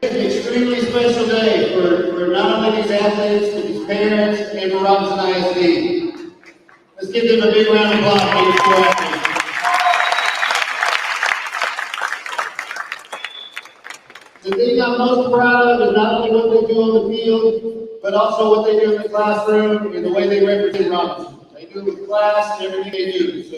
It's an extremely special day for not only these athletes, but these parents, and for Robinson ISD. Let's give them a big round of applause for these four athletes. The thing I'm most proud of is not only what they do on the field, but also what they do in the classroom and the way they represent Robinson. They do it with class and everything they do. So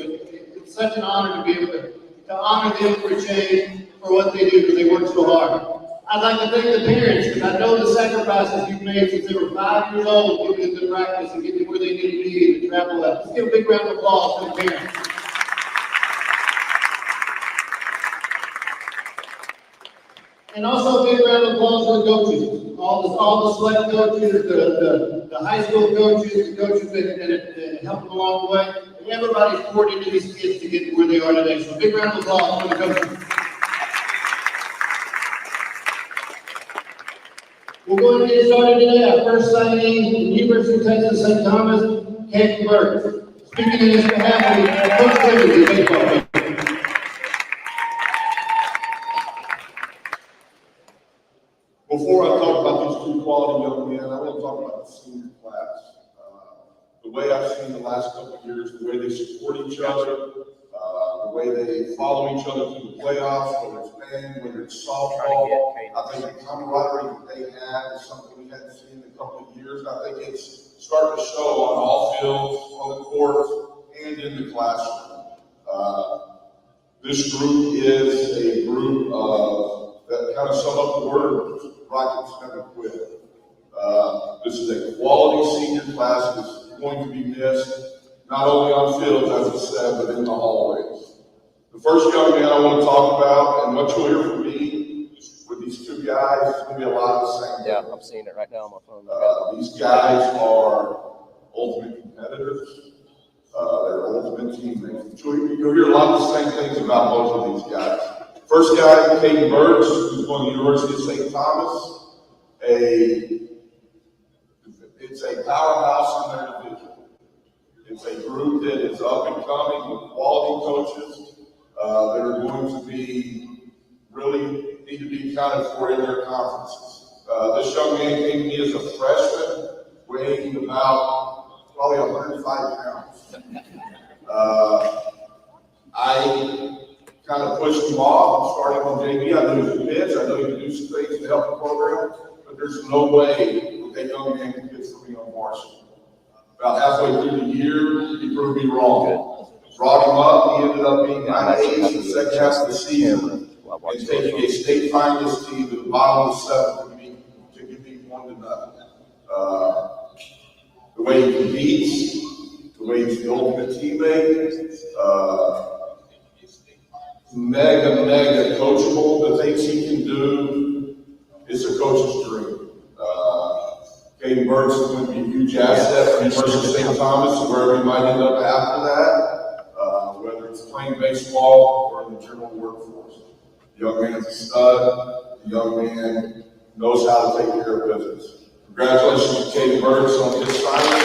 it's such an honor to be able to honor them for a change for what they do because they work so hard. I'd like to thank the parents because I know the sacrifices you've made since they were 5 years old, getting them to practice and getting where they need to be and to travel left. Let's give a big round of applause to the parents. And also a big round of applause for the coaches, all the select coaches, the high school coaches, the coaches that helped them along the way. And everybody's poured into these kids to get to where they are today. So a big round of applause for the coaches. We're going to get started today. Our first signee, the University of Texas St. Thomas, Cayden Birkes. Speaking in his behalf of Coach Liberty baseball coach. support each other, the way they follow each other through the playoffs, whether it's band, whether it's softball. I think the camaraderie that they have is something we hadn't seen in a couple of years. I think it's starting to show on all fields, on the court, and in the classroom. This group is a group that kind of sum up the word Rockets never quit. This is a quality senior class that's going to be missed, not only on fields, as I said, but in the hallways. The first young man I want to talk about, and what you'll hear from me with these two guys, is going to be a lot of the same. Yeah, I'm seeing it right now on my phone. These guys are ultimate competitors. They're ultimate teammates. You'll hear a lot of the same things about both of these guys. First guy, Cayden Birkes, who's going to the University of St. Thomas. It's a powerhouse in their division. It's a group that is up and coming with quality coaches that are going to be really need to be accounted for in their conferences. This young man came to me as a freshman, weighing about probably 105 pounds. I kind of pushed him off and started on JV. I knew he could pitch. I know he could do some things to help the program, but there's no way that young man can pitch for me on varsity. About halfway through the year, he proved me wrong. Brought him up. He ended up being 9-8 in the second half of the season and taking a state finalist team to the bottom of the seventh to give me 1-0. The way he competes, the way he's the ultimate teammate, mega coachable. The things he can do, it's a coach's dream. Cayden Birkes is going to be a huge asset for the University of St. Thomas, and wherever he might end up after that, whether it's playing baseball or in the general workforce. The young man is a stud. The young man knows how to take care of business. Congratulations to Cayden Birkes on his signing.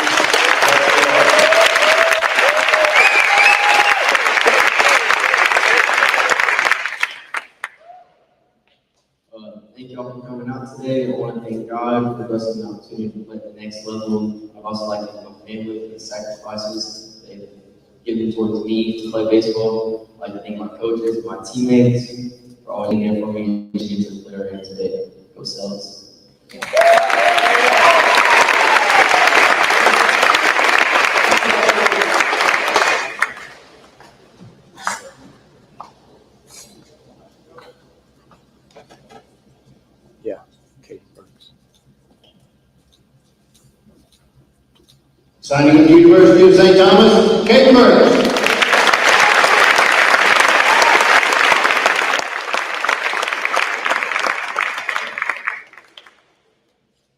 Thank y'all for coming out today. I want to thank God for us the opportunity to play at the next level. I'd also like to thank my family for the sacrifices they've given towards me to play baseball. I'd like to thank my coaches, my teammates for all being there for me to get to the player here today. Go Celtics. Yeah, Cayden Birkes. Signing with the University of St. Thomas, Cayden Birkes.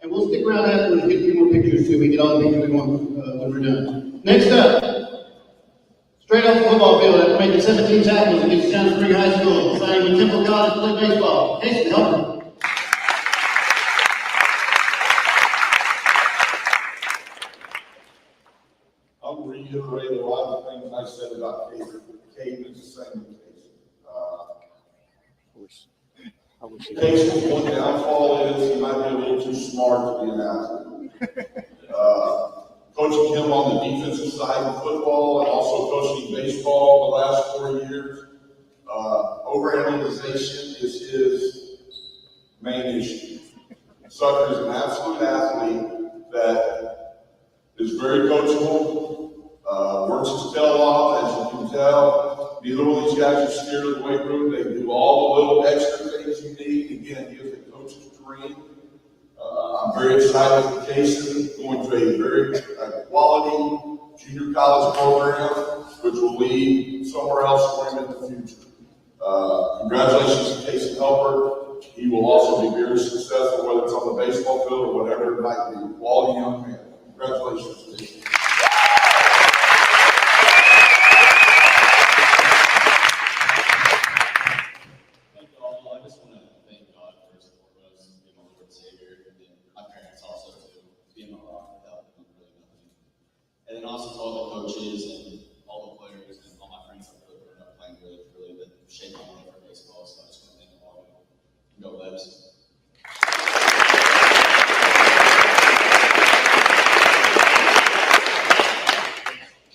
And we'll stick around afterwards and get a few more pictures too. We get all the pictures we want when we're done. Next up, straight off the football field after making 17 tackles against John Spring High School, signing with Temple College to play baseball, Cason, Helpert. I'll reiterate a lot of the things I said about Cayden. Cayden is the same with Cason. Cason's one downfall is he might be a little too smart to be an athlete. Coaching him on the defensive side of football and also coaching baseball the last 4 years, overanalyzation is his main issue. Sucker is an absolute athlete that is very coachable, works his tail off, as you can tell. Neither one of these guys are scared of the weight room. They do all the little extra things you need. Again, he is a coach's dream. I'm very excited for Cason going to a very quality junior college program, which will lead somewhere else for him in the future. Congratulations to Cason Helpert. He will also be very successful, whether it's on the baseball field or whatever it might be. Quality young man. Congratulations, Cason. And then also to all the coaches and all the players and all my friends that really grown up playing with, really been shaping my love for baseball. So I just want to thank all of you. Go Lebs.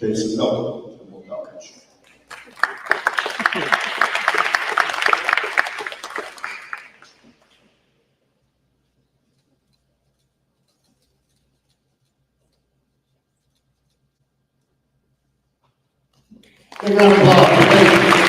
Cason Helpert. Big round of applause. Thank you.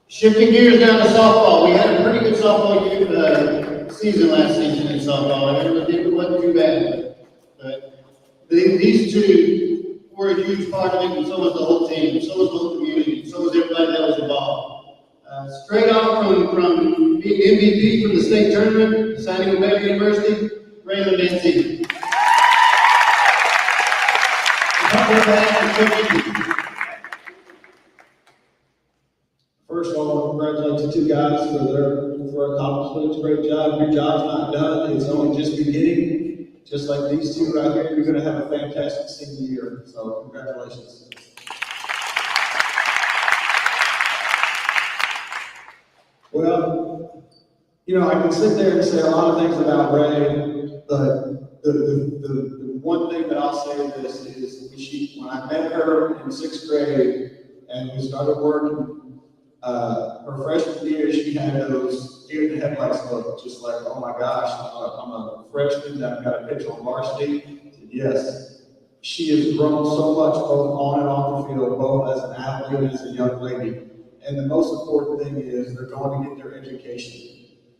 Shifting gears down to softball. We had a pretty good softball season last season in softball. It wasn't too bad. But these two were a huge part of it, and so was the whole team, so was the whole community, so was everybody that was involved. Straight off from being MVP from the state tournament, signing with Baylor University, Raelynn. First of all, I want to congratulate the two guys for accomplishments. Great job. Your job's not done. It's only just beginning. Just like these two right here, you're going to have a fantastic senior year. So congratulations. Well, you know, I can sit there and say a lot of things about Ray, but the one thing that I'll say this is when I met her in 6th grade and we started working, her freshman year, she had those deer in the headlights look, just like, oh my gosh, I'm a freshman, I've got a pitch on varsity. Yes, she has grown so much both on and off the field, both as an athlete and as a young lady. And the most important thing is they're going to get their education.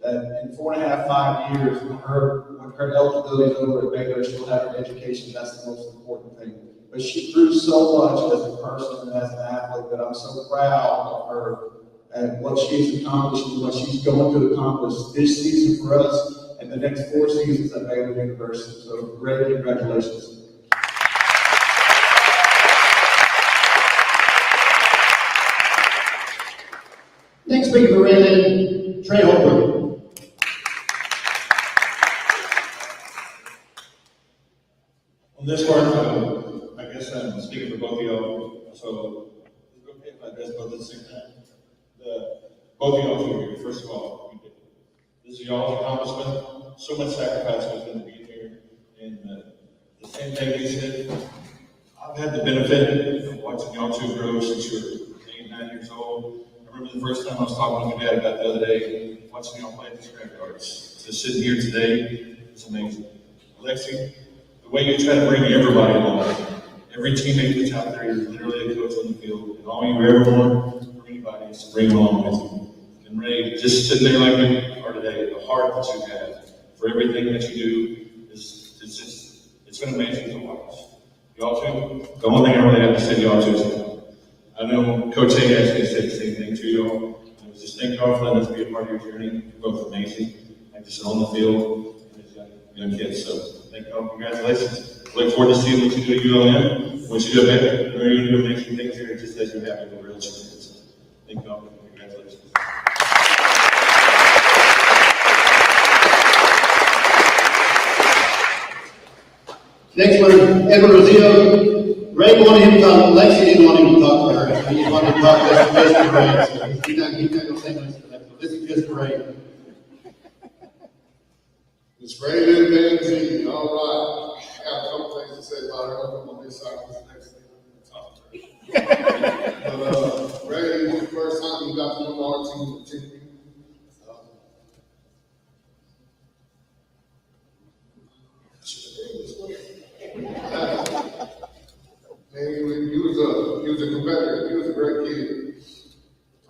That in 4.5, 5 years, when her eligibility is over at Baylor, she'll have her education. That's the most important thing. But she grew so much as a person and as an athlete that I'm so proud of her and what she's accomplished and what she's going to accomplish this season for us and the next 4 seasons at Baylor University. So great congratulations. Next speaker for Raelynn, Helpert. On this part, I guess I'm speaking for both of y'all, so is it okay if I address both at the same time? Both of y'all here, first of all, this is y'all's accomplishment. So much sacrifice goes into being here, and the same thing you said, I've had the benefit of watching y'all two grow since you were 8, 9 years old. I remember the first time I was talking to my dad about the other day, watching y'all play these scrapyards. So sitting here today is amazing. Lexi, the way you try to bring everybody along, every teammate that's out there is literally a coach on the field, and all you ever want for anybody is to bring them along with you. And Ray, just sitting there like you are today, the heart that you have for everything that you do it's been amazing to watch. Y'all two, the only thing I really have to say to y'all two is I know Coach A asked me to say the same thing to y'all. I was just thank y'all for letting us be a part of your journey. You're both amazing. Like just on the field and as young kids. So thank y'all. Congratulations. Look forward to seeing what you do at ULM. What you do at Baylor. You're going to do amazing things here just as you have in the real chance. Thank y'all. Congratulations. Next one, Rosillo. Ray wanted him to talk, Lexi didn't want him to talk to her. He wanted to talk to Mr. Ray. So he's not going to say much to that. This is just Ray. Miss Raelynn, Nancy, all right. I got a couple things to say about her. I'll come on this side of this next thing. Talk to her. But Ray, this is the first time you got to know our team. And he was a competitor. He was a great kid.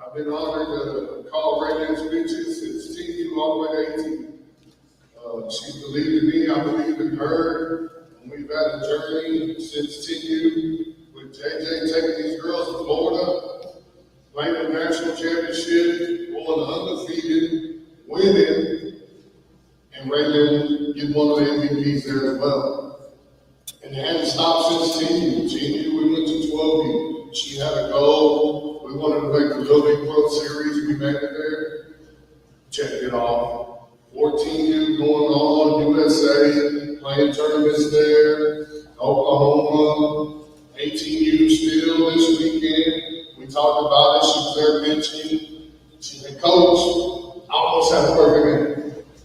I've been honored to call Raelynn speeches since TU all the way to 18. She believed in me, I believed in her. And we've had a journey since TU with JJ taking these girls to Florida, playing the national championship, going undefeated, winning, and Raelynn getting one of the MVPs there as well. And it hadn't stopped since TU. TU, we went to 12U. She had a goal. We wanted to make the Little Big Pro Series. We made it there. Check it off. 14U going on USA, playing tournaments there. Oklahoma. 18U still this weekend. We talked about it. She was there benching. She said, Coach, I almost had a perfect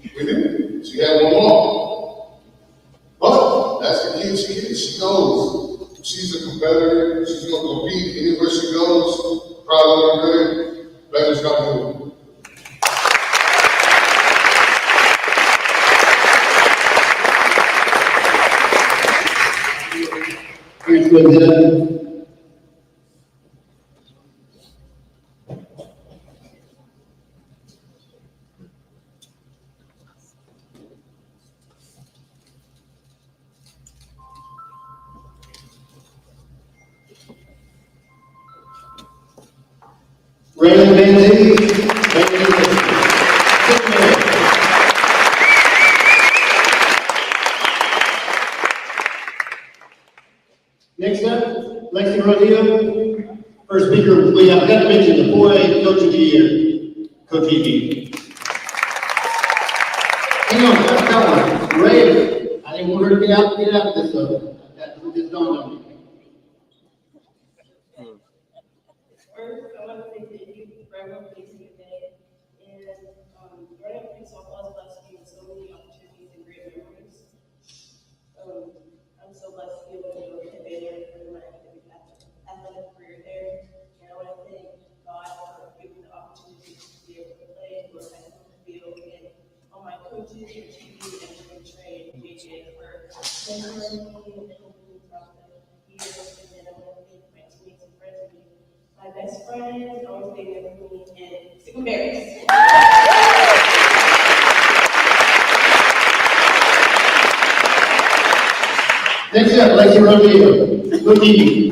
game. We did. She had one more. But that's the kid she is. She knows she's a competitor. She's going to compete anywhere she goes. Proud of her. Baylor's got to do it. Here's Rosillo. Raelynn. Next up, Lexi Rosillo. First speaker, we have got to mention the 4A Coach of the Year, Coach E.B. Hang on, that one. Ray, I didn't want her to get out of this, so that just dawned on me. First, I want to say thank you for everyone facing today. And growing up in softball has blessed me with so many opportunities and great memories. I'm so blessed to be able to go to Baylor for my athletic career there. And I want to thank God for giving me the opportunity to be able to play, both on the field and all my coaches and TV and Trey and JJ for mentoring me and helping me throughout the years. And then I want to thank my teammates and friends and my best friend, always being there for me, and stick with Birkes. Next up, Lexi Rosillo. Good evening.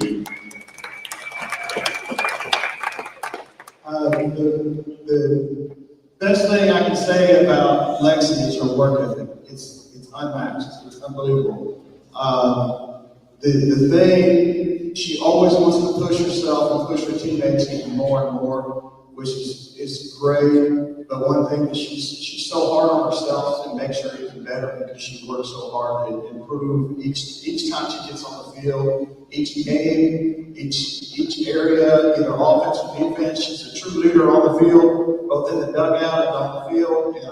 The best thing I can say about Lexi is her work ethic. It's unmatched. It's unbelievable. The thing, she always wants to push herself and push her teammates even more and more, which is great. But one thing is she's so hard on herself to make sure even better because she works so hard to improve each time she gets on the field, each game, each area, either offense or defense. She's a true leader on the field, both in the dugout and on the field. And I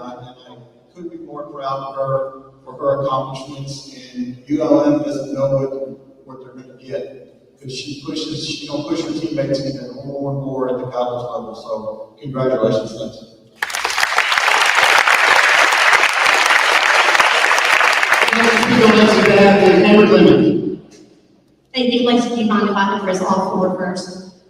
couldn't be more proud of her for her accomplishments. And ULM doesn't know what they're going to get because she's going to push her teammates even more and more at the college level. So congratulations, Lexi. Thank you, Lexi. Do you mind if I can address all four first?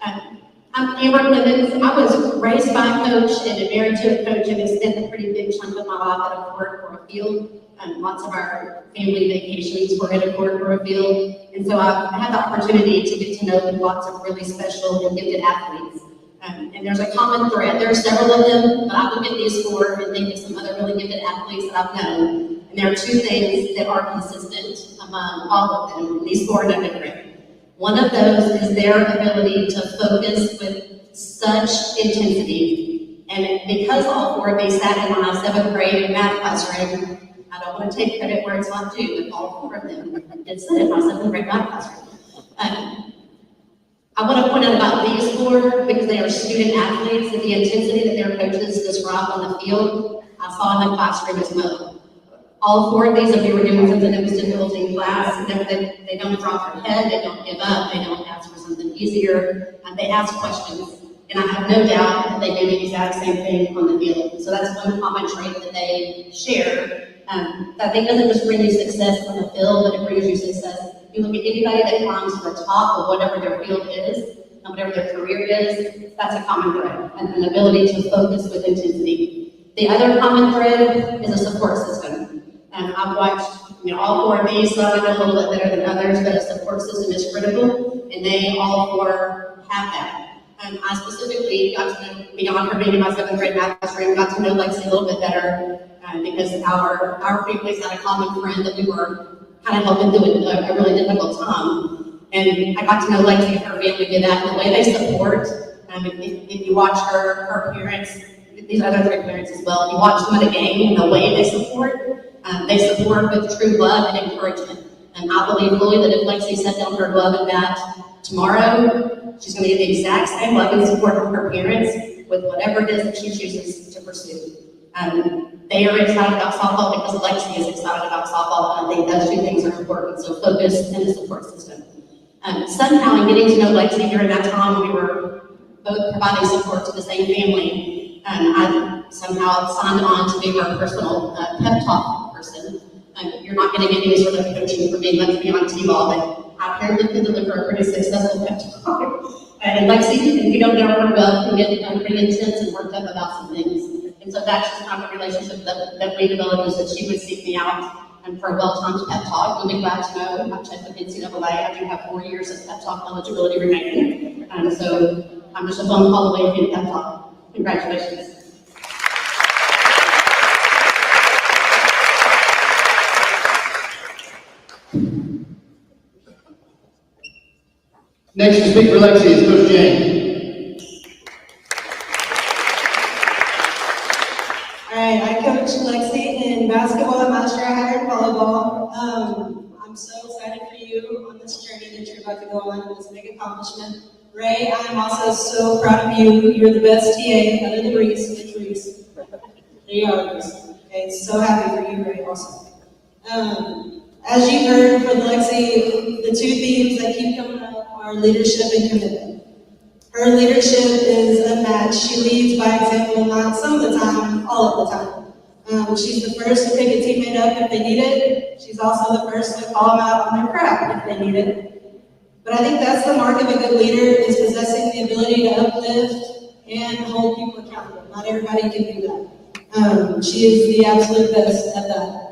I'm Amber Clemens. I was raised by a coach and married to a coach and have spent a pretty big chunk of my life at a court or a field. Lots of our family vacations were at a court or a field. And so I've had the opportunity to get to know lots of really special and gifted athletes. And there's a common thread. There are several of them, but I look at these four and think of some other really gifted athletes that I've known. And there are two things that are consistent among all of them. These four are no different. One of those is their ability to focus with such intensity. And because all four of these sat in my 7th grade math classroom, I don't want to take credit where it's not due, but all four of them did sit in my 7th grade math classroom. I want to point out about these four because they are student athletes and the intensity that their coaches describe on the field, I saw in the classroom as well. All four of these, if we were doing something that was difficult in class, they don't drop their head, they don't give up, they don't ask for something easier, they ask questions. And I have no doubt that they do the exact same thing on the field. So that's one common trait that they share. That thing doesn't just bring you success on the field, but it brings you success. If you look at anybody that climbs to the top of whatever their field is, and whatever their career is, that's a common thread, an ability to focus with intensity. The other common thread is a support system. I've watched all four of these, so I know a little bit better than others, but a support system is critical, and they all four have that. I specifically got to know, beyond her being in my 7th grade math classroom, got to know Lexi a little bit better because our families had a common friend that we were kind of helping through a really difficult time. And I got to know Lexi and her family do that, and the way they support, if you watch her parents, these other 3 parents as well, you watch them at a game and the way they support with true love and encouragement. And I believe fully that if Lexi set down her glove and bat tomorrow, she's going to get the exact same love and support from her parents with whatever it is that she chooses to pursue. They are excited about softball because Lexi is excited about softball, and I think those two things are important. So focus and a support system. Somehow in getting to know Lexi during that time, we were both providing support to the same family. I somehow signed on to be her personal pep talk person. You're not gonna get any sort of coaching from me, let's be honest, you all, but I apparently can deliver a pretty successful pep talk. And Lexi, if you don't know her well, can get pretty intense and worked up about some things. And so that's just kind of the relationship that we developed, is that she would seek me out and for a well-timed pep talk. You'll be glad to know I've checked with NCAA. I do have 4 years of pep talk eligibility remaining. And so I'm just a phone call away from pep talk. Congratulations. Next to speak for Lexi is Coach Jane. All right, I coach Lexi in basketball and master I in volleyball. I'm so excited for you on this journey that you're about to go on, this big accomplishment. Ray, I'm also so proud of you. You're the best TA other than Reese. It's Reese. There you are, Reese. Okay, so happy for you, Ray, also. As you heard from Lexi, the two themes that keep coming up are leadership and commitment. Her leadership is unmatched. She leads by example, not some of the time, all of the time. She's the first to pick a teammate up if they need it. She's also the first to call them out on their crap if they need it. But I think that's the mark of a good leader, is possessing the ability to uplift and hold people accountable. Not everybody can do that. She is the absolute best at that.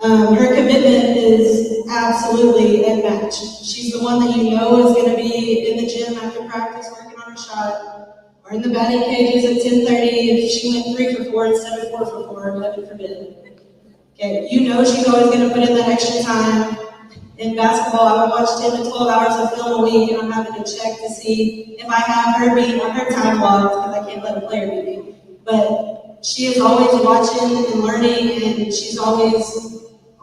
Her commitment is absolutely unmatched. She's the one that you know is going to be in the gym after practice working on her shot, or in the batting cages at 10:30 if she went 3 for 4 instead of 4 for 4, heaven forbid. Okay, you know she's always going to put in that extra time. In basketball, I would watch 10 to 12 hours of film a week, and I'm having to check to see if I have her beat on her time logs, because I can't let a player beat me. But she is always watching and learning, and she's always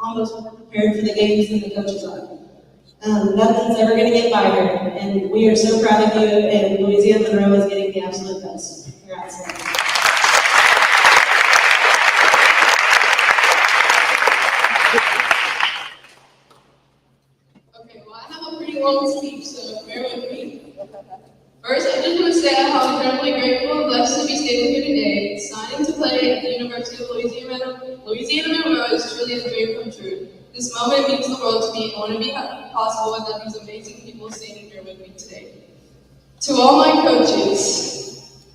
almost more prepared for the games than the coaches are. Nothing's ever going to get by her, and we are so proud of you, and Louisiana Monroe is getting the absolute best. Congrats. Okay, well, I have a pretty long speech, so bear with me. First, I just want to say how incredibly grateful and blessed to be standing here today. Signing to play at the University of Louisiana Monroe is truly a dream come true. This moment means the world to me. I want to be possible without these amazing people standing here with me today. To all my coaches,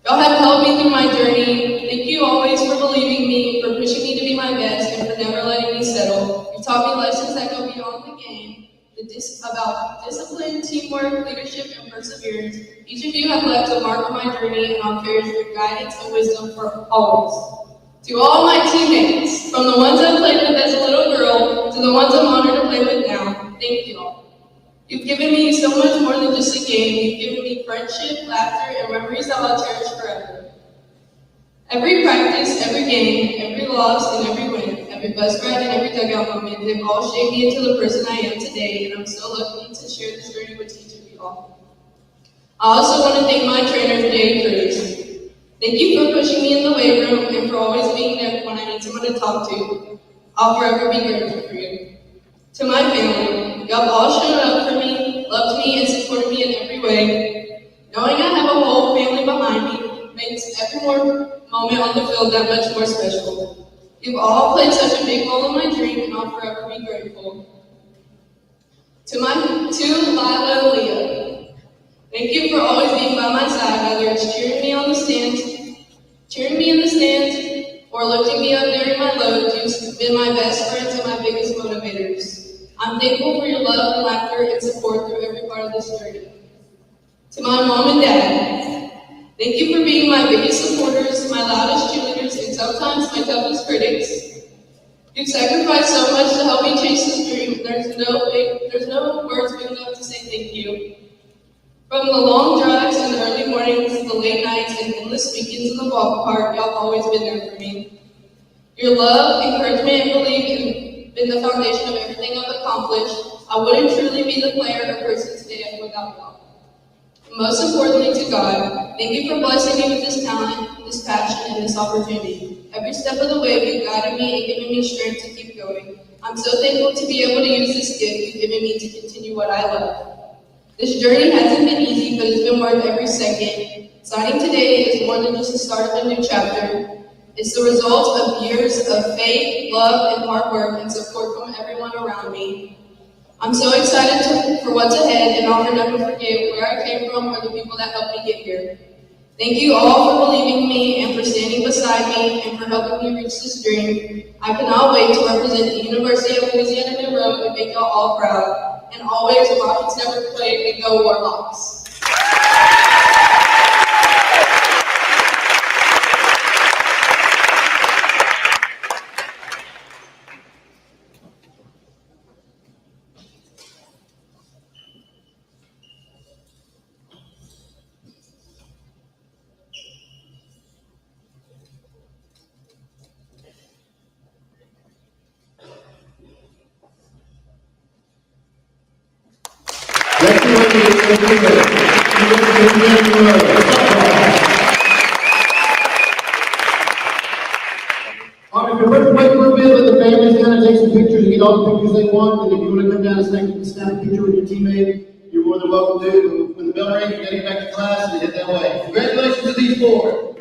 y'all have helped me through my journey. Thank you always for believing me, for pushing me to be my best, and for never letting me settle. You've taught me lessons that go beyond the game. About discipline, teamwork, leadership, and perseverance. Each of you have left a mark on my journey, and I'll cherish your guidance and wisdom for always. To all my teammates, from the ones I played with as a little girl to the ones I'm honored to play with now, thank you all. You've given me so much more than just a game. You've given me friendship, laughter, and memories that I'll cherish forever. Every practice, every game, every loss, and every win, every bus ride, and every dugout moment, they've all shaped me into the person I am today, and I'm so lucky to share this journey with each of you all. I also want to thank my trainer, Birkes. Thank you for pushing me in the weight room and for always being there when I need someone to talk to. I'll forever be grateful for you. To my family, y'all all showed up for me, loved me, and supported me in every way. Knowing I have a whole family behind me makes every more moment on the field that much more special. You've all played such a big role in my dream, and I'll forever be grateful. To Lila and Leah, thank you for always being by my side, whether it's cheering me in the stands, or lifting me up during my lows. You've been my best friends and my biggest motivators. I'm thankful for your love and laughter and support through every part of this journey. To my mom and dad, thank you for being my biggest supporters, my loudest cheerleaders, and sometimes my toughest critics. You've sacrificed so much to help me chase this dream. There's no words big enough to say thank you. From the long drives and the early mornings, the late nights, and endless weekends in the ballpark, y'all have always been there for me. Your love, encouragement, and belief have been the foundation of everything I've accomplished. I wouldn't truly be the player or person today without y'all. Most importantly to God, thank you for blessing me with this talent, this passion, and this opportunity. Every step of the way, you've guided me and given me strength to keep going. I'm so thankful to be able to use this gift you've given me to continue what I love. This journey hasn't been easy, but it's been worth every second. Signing today is more than just the start of a new chapter. It's the result of years of faith, love, and hard work and support from everyone around me. I'm so excited for what's ahead, and I'll never forget where I came from or the people that helped me get here. Thank you all for believing in me and for standing beside me and for helping me reach this dream. I cannot wait to represent the University of Louisiana Monroe and make y'all all proud. And always, Rockets never quit, and go Warhawks. All right, if you're ready to wait for a bit, let the families kind of take some pictures and get all the pictures they want. And if you want to come down and snap a picture with your teammate, you're more than welcome to. When the bell rings, you're getting back to class and head that way. Congratulations to these four.